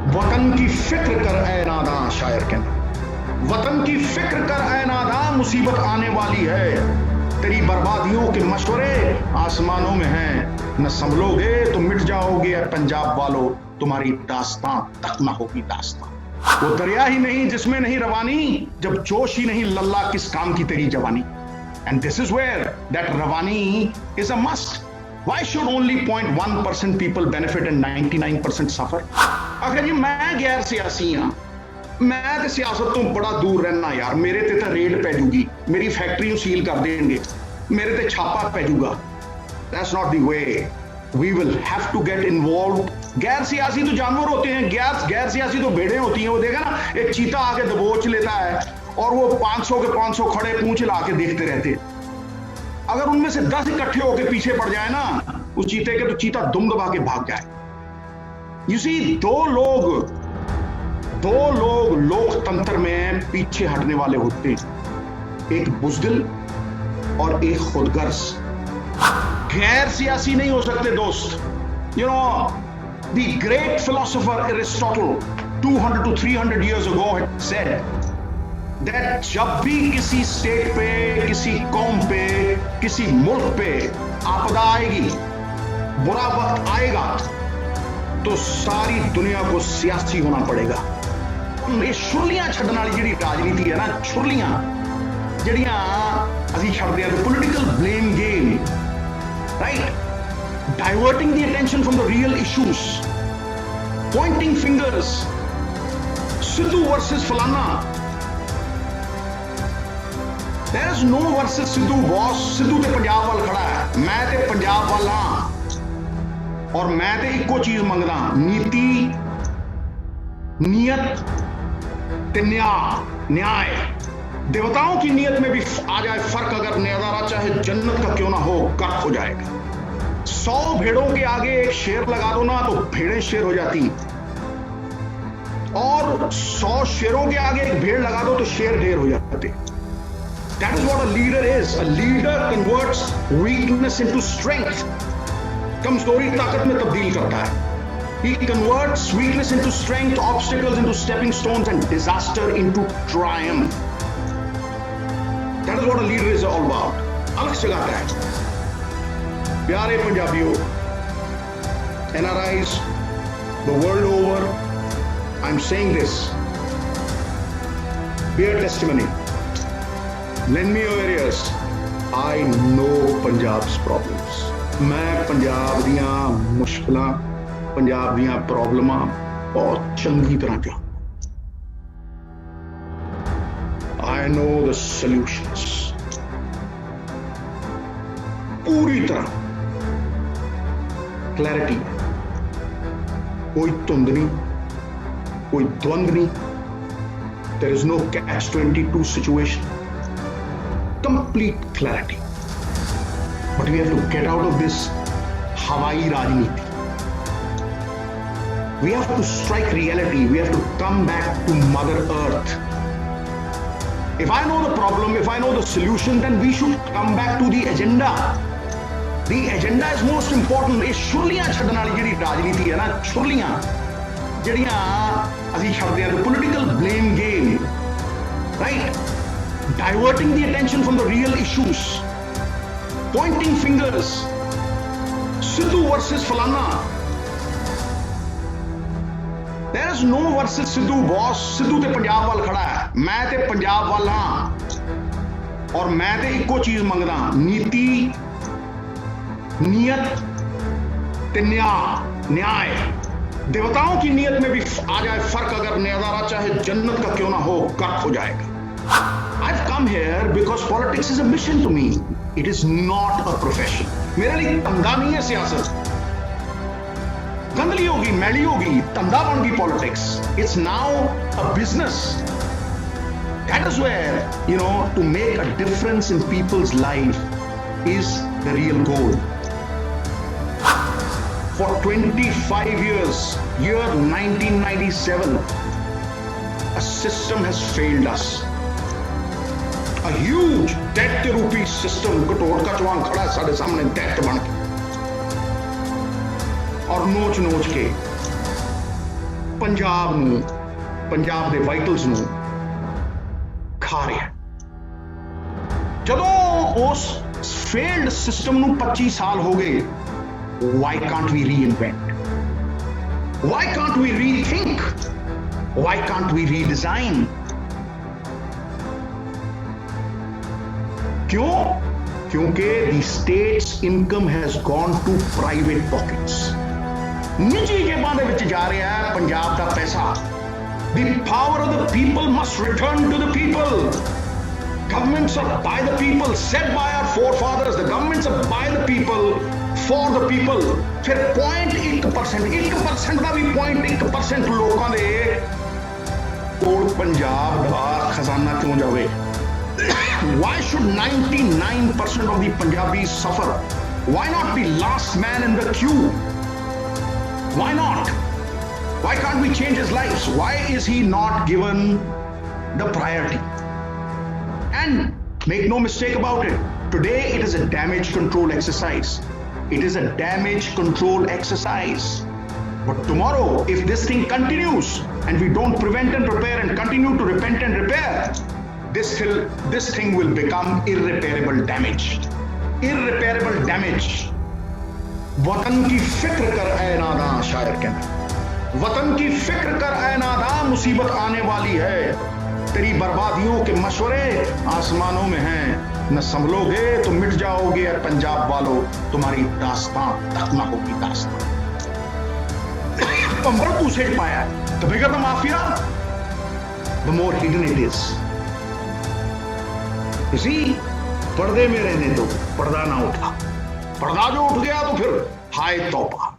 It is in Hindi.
वतन की फिक्र कर ऐ नादा, शायर कहना, वतन की फिक्र कर ऐ नादा, मुसीबत आने वाली है। तेरी बर्बादियों के मशवरे आसमानों में हैं, न संभलोगे तो मिट जाओगे पंजाब वालों, तुम्हारी दास्तां तक न होगी दास्तां। वो दरिया ही नहीं जिसमें नहीं रवानी, जब जोश ही नहीं लल्ला किस काम की तेरी जवानी। And this is where that रवानी is a must. Why should only 0.1% people benefit and 99% suffer? अगर जी मैं गैर सियासी हाँ, मैं ते सियासत तो बड़ा दूर रहना यार, मेरे ते तो रेड पै जूगी, मेरी फैक्ट्री सील कर देंगे, मेरे ते छापा पै जूगा। That's not the way. We will have to get involved. गैर सियासी तो जानवर होते हैं, गैर सियासी तो भेड़ें होती हैं। वो देखा ना, एक चीता आके दबोच लेता है और वो 500 के 500 खड़े पूंछ ला के देखते रहते हैं। अगर उनमें से 10 इकट्ठे होकर पीछे पड़ जाए ना उस चीते के, तो चीता दुम दबा के भाग जाए। यू सी, दो लोग लोकतंत्र में पीछे हटने वाले होते हैं, एक बुज़दिल और एक खुदगर्ज। गैर सियासी नहीं हो सकते दोस्त। You know, the great philosopher Aristotle 200 to 300 years ago had said that जब भी किसी स्टेट पे, किसी कौम पे, किसी मुल्क पे आपदा आएगी, बुरा वक्त आएगा, तो सारी दुनिया को सियासी होना पड़ेगा। ये छुरलियां छड्डण वाली जिहड़ी राजनीति है ना, छुरलियां जिहड़ियां असीं छड्डदे हां, political blame game, right, diverting the attention from the real issues, Poynting fingers, Sidhu versus फलाना। There is no versus Sidhu boss. Sidhu ते पंजाब वाल खड़ा है, मैं ते पंजाब वाल हां, और मैं ते इक्को चीज मंगदा, नीति, नियत ते न्याय। देवताओं की नियत में भी आ जाए फर्क, अगर नजारा चाहे जन्नत का क्यों ना हो, कर्क हो जाएगा। 100 भेड़ों के आगे एक शेर लगा दो ना, तो भेड़ें शेर हो जाती, और 100 शेरों के आगे एक भेड़ लगा दो तो शेर ढेर हो जाते। That is what a leader is. A leader converts weakness into strength. कमजोरी ताकत में तब्दील करता है। He converts weakness into strength, obstacles into stepping stones, and disaster into triumph. That is what a leader is all about. अलग जगाता है। प्यारे पंजाबियों, NRIs, the world over, I'm saying this. Bear testimony. Lend me your ears. I know Punjab's problems. मैं पंजाब दियां मुश्किलां, पंजाब दियां प्रॉब्लमां बहुत चंगी तरह जानदा। I know the solutions. पूरी तरह क्लैरिटी है, कोई धुंध नहीं, कोई द्वंद नहीं। There is no catch-22 situation. Complete clarity. But we have to get out of this Hawaii Rajniti. We have to strike reality. We have to come back to Mother Earth. If I know the problem, if I know the solution, then we should come back to the agenda. The agenda is most important. ये छुरलियां छड्डण वाली जिहड़ी राजनीति है ना, छुरलियां जिहड़ियां असीं छड्डदे हां, political blame game, right, diverting the attention from the real issues, pointing fingers, Sidhu versus falana. There is no versus Sidhu boss. Sidhu ते पंजाब वाल खड़ा है, मैं ते पंजाब वाल हां, और मैं ते इक्को चीज मंगदा, नीति, नियत ते न्याय। देवताओं की नियत में भी आ जाए फर्क, अगर नजारा चाहे जन्नत का क्यों ना हो, कर्क हो जाएगा। I've come here because politics is a mission to me. It is not a profession. मेरे लिए धंधा नहीं है सियासत। गंदली होगी, मैली होगी, धंधा बन गई politics. It's now a business. That is where, you know, to make a difference in people's life is the real goal. For 25 years, year 1997, a system has failed us. A huge debt रूपी सिस्टम कटोट का चवान खड़ा है साढ़े सामने, डेट बन के और नोच के ਪੰਜਾਬ ਦੇ ਵਾਈਟਲਸ ਨੂੰ ਖਾ ਰਿਹਾ। ਜਦੋਂ ਉਸ ਫੇਲਡ ਸਿਸਟਮ ਨੂੰ 25 ਸਾਲ ਹੋ ਗਏ, why can't we reinvent? Why can't we rethink? Why can't we redesign? क्यों? क्योंकि the state's income has gone to private pockets. निजी जेबां दे विच जा रहा है पंजाब दा पैसा। The power of the people must return to the people. Governments are by the people, set by our forefathers. The governments are by the people, for the people. फिर 0.1% ਦਾ ਵੀ 0.1% ਲੋਕਾਂ ਦੇ ਕੋਲ ਪੰਜਾਬ ਦਾ ਖਜ਼ਾਨਾ ਕਿਉਂ ਜਾਵੇ? Why should 99% of the Punjabis suffer? Why not the last man in the queue? Why not? Why can't we change his lives? Why is he not given the priority? And make no mistake about it, today it is a damage control exercise. It is a damage control exercise. But tomorrow, if this thing continues and we don't prevent and repair and continue to repent and repair, this thing will become irreparable damage. Irreparable damage. वतन की फिक्र कर ऐ नादां, शायर कहते, वतन की फिक्र कर ऐ नादां, मुसीबत आने वाली है। तेरी बर्बादियों के मशवरे आसमानों में हैं, न संभलोगे तो मिट जाओगे। पंजाब वालों, तुम्हारी दास्तां तक ना होगी दास्तां। The more usage पाया, the bigger the mafia, the more hidden it is. इसी पर्दे में रहने दो, पर्दा ना उठा। पर्दा जो उठ गया तो फिर हाय तौबा।